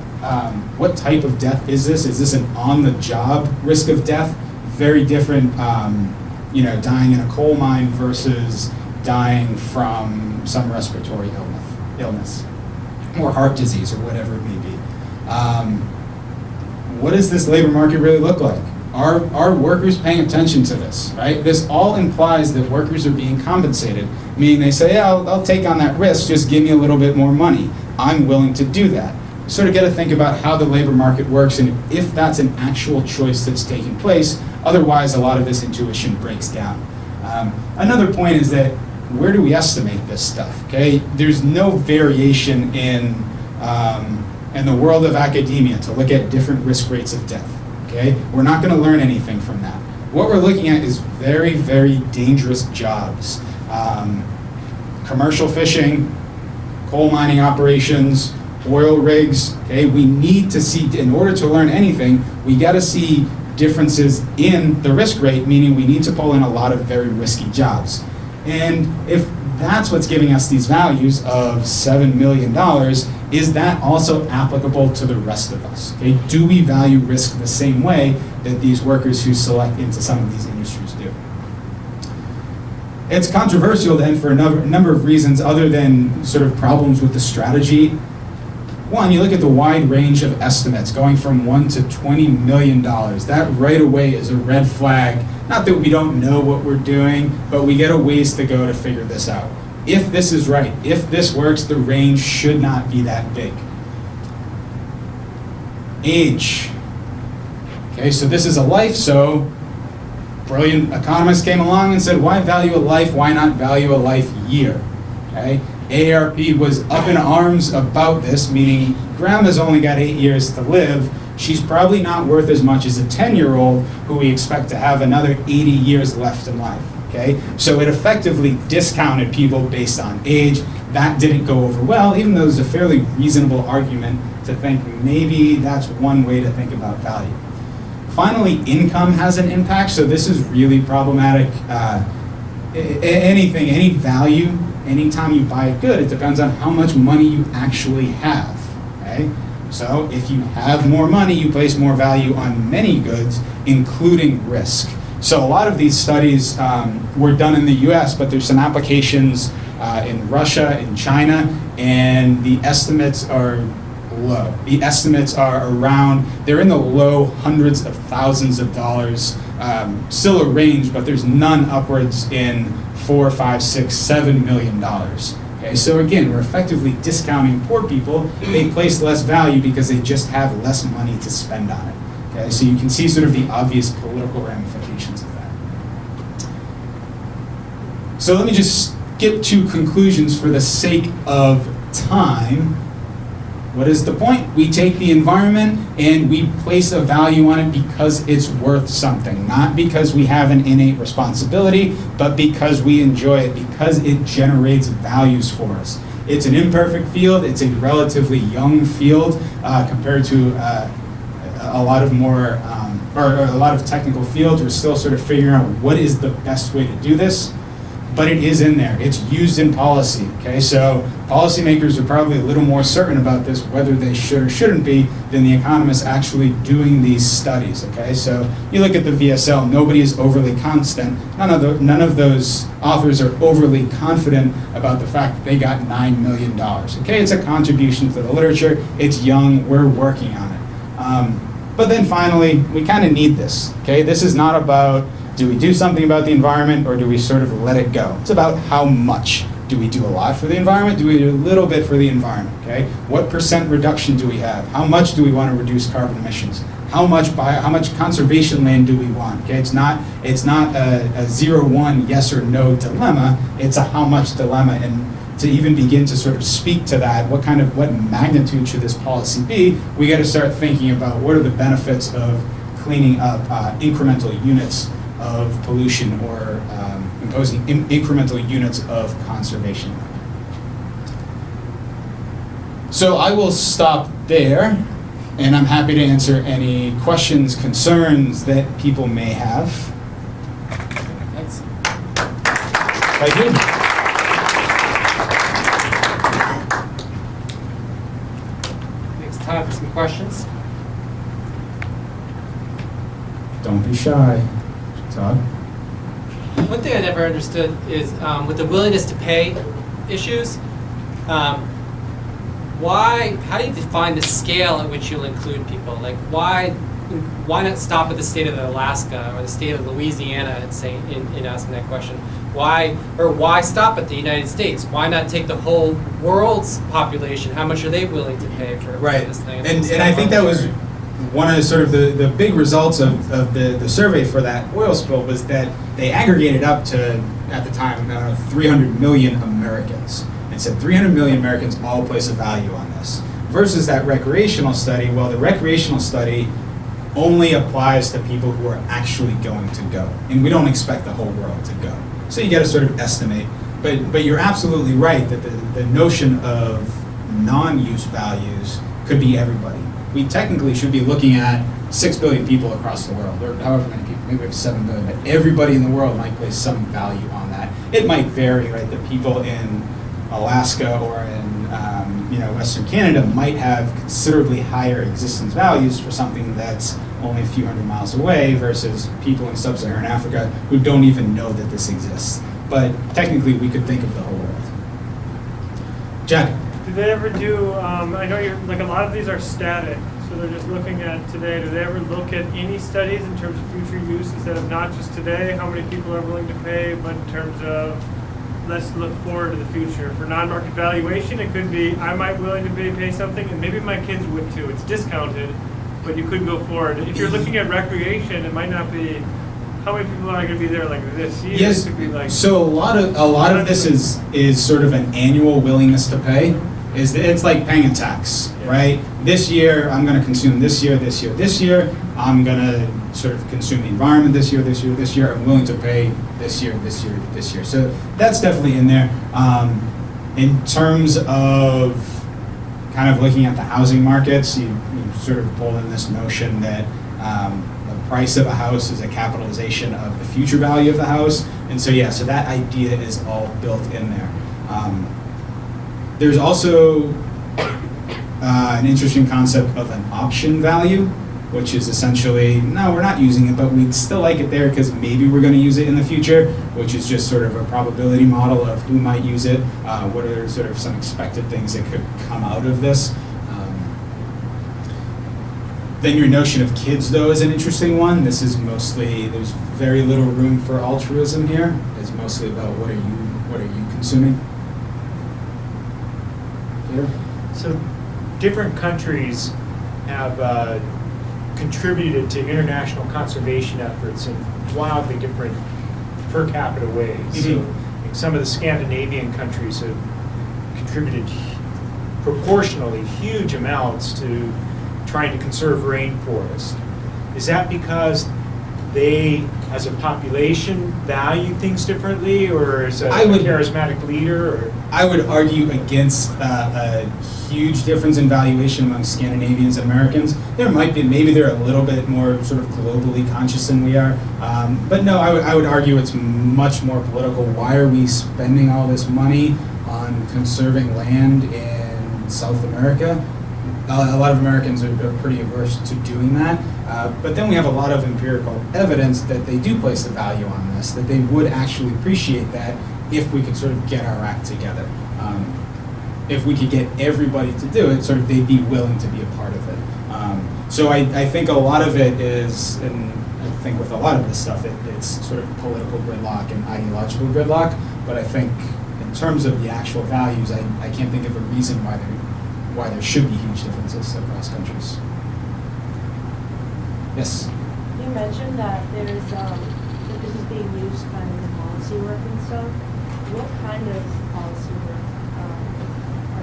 type of death is this? Is this an on-the-job risk of death? Very different, dying in a coal mine versus dying from some respiratory illness, or heart disease, or whatever it may be. What does this labor market really look like? Are workers paying attention to this, right? This all implies that workers are being compensated, meaning they say, yeah, I'll take on that risk, just give me a little bit more money. I'm willing to do that. You sort of got to think about how the labor market works and if that's an actual choice that's taking place. Otherwise, a lot of this intuition breaks down. Another point is that where do we estimate this stuff, okay? There's no variation in the world of academia to look at different risk rates of death. Okay? We're not going to learn anything from that. What we're looking at is very, very dangerous jobs. Commercial fishing, coal mining operations, oil rigs. Okay? We need to see, in order to learn anything, we got to see differences in the risk rate, meaning we need to pull in a lot of very risky jobs. And if that's what's giving us these values of $7 million, is that also applicable to the rest of us? Okay? Do we value risk the same way that these workers who select into some of these industries do? It's controversial then for a number of reasons other than sort of problems with the strategy. One, you look at the wide range of estimates going from $1 to $20 million. That right away is a red flag. Not that we don't know what we're doing, but we get a ways to go to figure this out. If this is right, if this works, the range should not be that big. Age. Okay, so this is a life, so brilliant economists came along and said, why value a life? Why not value a life year? Okay? AARP was up in arms about this, meaning grandma's only got 8 years to live. She's probably not worth as much as a 10-year-old who we expect to have another 80 years left in life. Okay? So it effectively discounted people based on age. That didn't go over well, even though it was a fairly reasonable argument to think maybe that's one way to think about value. Finally, income has an impact, so this is really problematic. Any value, anytime you buy a good, it depends on how much money you actually have. Okay? So if you have more money, you place more value on many goods, including risk. So a lot of these studies were done in the US, but there's some applications in Russia, in China, and the estimates are low. The estimates are around, they're in the low hundreds of thousands of dollars. Still a range, but there's none upwards in $4, $5, $6, $7 million. Okay, so again, we're effectively discounting poor people. They place less value because they just have less money to spend on it. Okay, so you can see sort of the obvious political ramifications of that. So let me just skip to conclusions for the sake of time. What is the point? We take the environment and we place a value on it because it's worth something, not because we have an innate responsibility, but because we enjoy it, because it generates values for us. It's an imperfect field. It's a relatively young field compared to a lot of more, or a lot of technical fields. We're still sort of figuring out what is the best way to do this. But it is in there. It's used in policy, okay? So policymakers are probably a little more certain about this, whether they should or shouldn't be, than the economists actually doing these studies, okay? So you look at the VSL, nobody is overly constant. None of those authors are overly confident about the fact that they got $9 million, okay? It's a contribution to the literature. It's young. We're working on it. But then finally, we kind of need this, okay? This is not about, do we do something about the environment or do we sort of let it go? It's about how much. Do we do a lot for the environment? Do we do a little bit for the environment, okay? What % reduction do we have? How much do we want to reduce carbon emissions? How much conservation land do we want, okay? It's not a 0-1 yes or no dilemma, it's a how much dilemma. And to even begin to sort of speak to that, what magnitude should this policy be, we got to start thinking about what are the benefits of cleaning up incremental units of pollution or imposing incremental units of conservation. So I will stop there, and I'm happy to answer any questions, concerns that people may have. Thanks. Thank you. Next time for some questions. Don't be shy. Todd? One thing I never understood is with the willingness to pay issues, how do you define the scale at which you'll include people? Like why not stop at the state of Alaska or the state of Louisiana and say in asking that question? Why stop at the United States? Why not take the whole world's population? How much are they willing to pay for this thing? And I think that was one of sort of the big results of the survey for that oil spill was that they aggregated up to, at the time, 300 million Americans. And said 300 million Americans all place a value on this. Versus that recreational study, well, the recreational study only applies to people who are actually going to go. And we don't expect the whole world to go. So you got to sort of estimate. But you're absolutely right that the notion of non-use values could be everybody. We technically should be looking at 6 billion people across the world, or however many people, maybe we have 7 billion, but everybody in the world might place some value on that. It might vary, right? The people in Alaska or in Western Canada might have considerably higher existence values for something that's only a few hundred miles away versus people in sub-Saharan Africa who don't even know that this exists. But technically, we could think of the whole world. Jack? Do they ever do, I know you're, like a lot of these are static, so they're just looking at today. Do they ever look at any studies in terms of future use instead of not just today, how many people are willing to pay, but in terms of let's look forward to the future. For non-market valuation, it could be I might willing to pay something, and maybe my kids would too. It's discounted, but you could go forward. If you're looking at recreation, it might not be how many people are going to be there like this year. Yes. It could be like, so a lot of this is sort of an annual willingness to pay. It's like paying a tax, right? This year I'm going to consume this year. I'm going to sort of consume the environment this year. I'm willing to pay this year. So that's definitely in there. In terms of kind of looking at the housing markets, you sort of pull in this notion that the price of a house is a capitalization of the future value of the house. And so, so that idea is all built in there. There's also an interesting concept of an option value, which is essentially, no, we're not using it, but we'd still like it there because maybe we're going to use it in the future, which is just sort of a probability model of who might use it, what are sort of some expected things that could come out of this. Then your notion of kids, though, is an interesting one. This is mostly, there's very little room for altruism here. It's mostly about what are you consuming? Peter? So different countries have contributed to international conservation efforts in wildly different per capita ways. Mm-hmm. So some of the Scandinavian countries have contributed proportionally huge amounts to trying to conserve rainforest. Is that because they, as a population, value things differently, or is a charismatic leader? Or? I would argue against a huge difference in valuation among Scandinavians and Americans. There might be, maybe they're a little bit more sort of globally conscious than we are. But no, I would argue it's much more political. Why are we spending all this money on conserving land in South America? A lot of Americans are pretty averse to doing that. But then we have a lot of empirical evidence that they do place a value on this, that they would actually appreciate that if we could sort of get our act together. If we could get everybody to do it, sort of they'd be willing to be a part of it. So I think a lot of it is, and I think with a lot of this stuff, it's sort of political gridlock and ideological gridlock, but I think in terms of the actual values, I can't think of a reason why there should be huge differences across countries. Yes? You mentioned that there's, that this is being used kind of in policy work and stuff. What kind of policy work are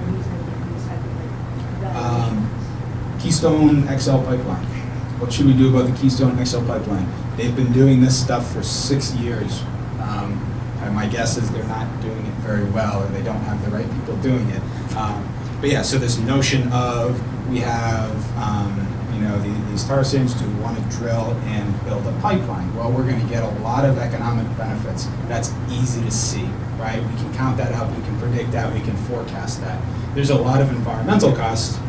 you using these type of evaluations? Keystone XL pipeline. What should we do about the Keystone XL pipeline? They've been doing this stuff for 6 years. And my guess is they're not doing it very well, or they don't have the right people doing it. But yeah, so this notion of we have these tar sands who want to drill and build a pipeline. Well, we're going to get a lot of economic benefits. That's easy to see, right? We can count that up, we can predict that, we can forecast that. There's a lot of environmental costs.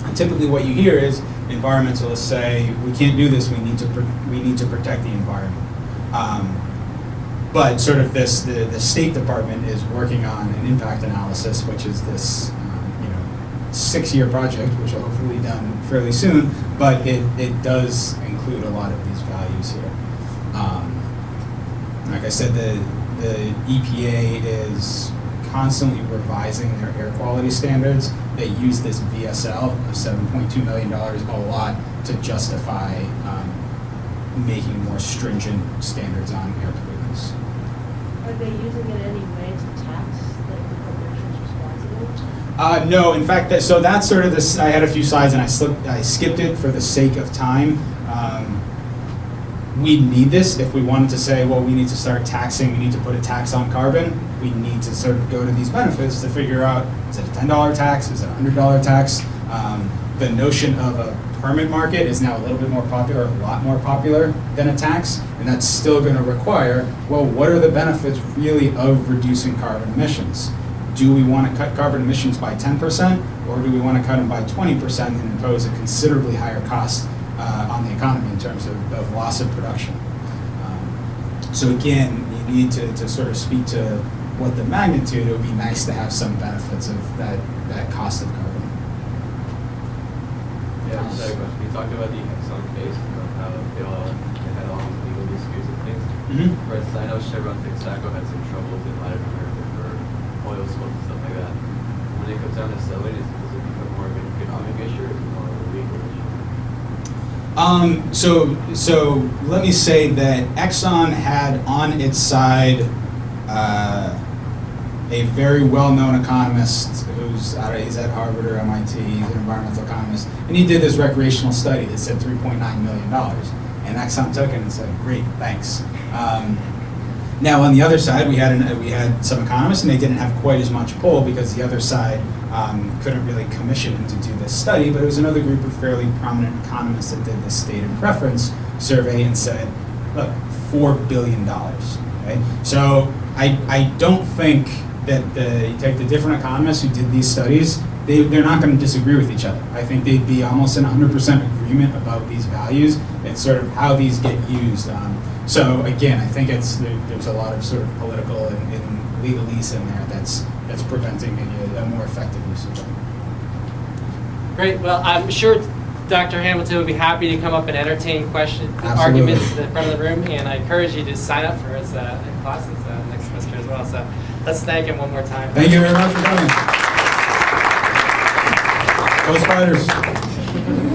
And typically what you hear is environmentalists say, we can't do this, we need to protect the environment. But sort of the State Department is working on an impact analysis, which is this 6-year project, which will hopefully be done fairly soon, but it does include a lot of these values here. Like I said, the EPA is constantly revising their air quality standards. They use this VSL of $7.2 million a lot to justify making more stringent standards on air pollutants. Are they using it any way to tax the corporations responsible? No, in fact, that's sort of this. I had a few slides and I skipped it for the sake of time. We need this if we wanted to say, well, we need to start taxing, we need to put a tax on carbon. We need to sort of go to these benefits to figure out, is it a $10 tax, is it a $100 tax? The notion of a permit market is now a little bit more popular, a lot more popular than a tax, and that's still going to require, well, what are the benefits really of reducing carbon emissions? Do we want to cut carbon emissions by 10%, or do we want to cut them by 20% and impose a considerably higher cost on the economy in terms of loss of production? So again, you need to sort of speak to what the magnitude. It would be nice to have some benefits of that cost of carbon. Yeah, just had a question. You talked about the Exxon case, about how they had all these legal disputes and things. Mm-hmm. For instance, I know Chevron Texaco had some troubles in Latin America for oil smoke and stuff like that. When it comes down to selling, does it become more of an economic issue or is it more of a legal issue? So let me say that Exxon had on its side a very well-known economist who's he's at Harvard or MIT, he's an environmental economist, and he did this recreational study that said $3.9 million. And Exxon took it and said, great, thanks. Now on the other side, we had some economists, and they didn't have quite as much pull because the other side couldn't really commission him to do this study, but it was another group of fairly prominent economists that did this state and preference survey and said, look, $4 billion. Okay? So I don't think that you take the different economists who did these studies, they're not going to disagree with each other. I think they'd be almost in 100% agreement about these values and sort of how these get used. So again, I think there's a lot of sort of political and legalese in there that's preventing maybe a more effective use of them. Great. Well, I'm sure Dr. Hamilton would be happy to come up and entertain Absolutely. arguments in the front of the room, and I encourage you to sign up for his classes next semester as well. So let's thank him one more time. Thank you very much for coming. Go Spiders.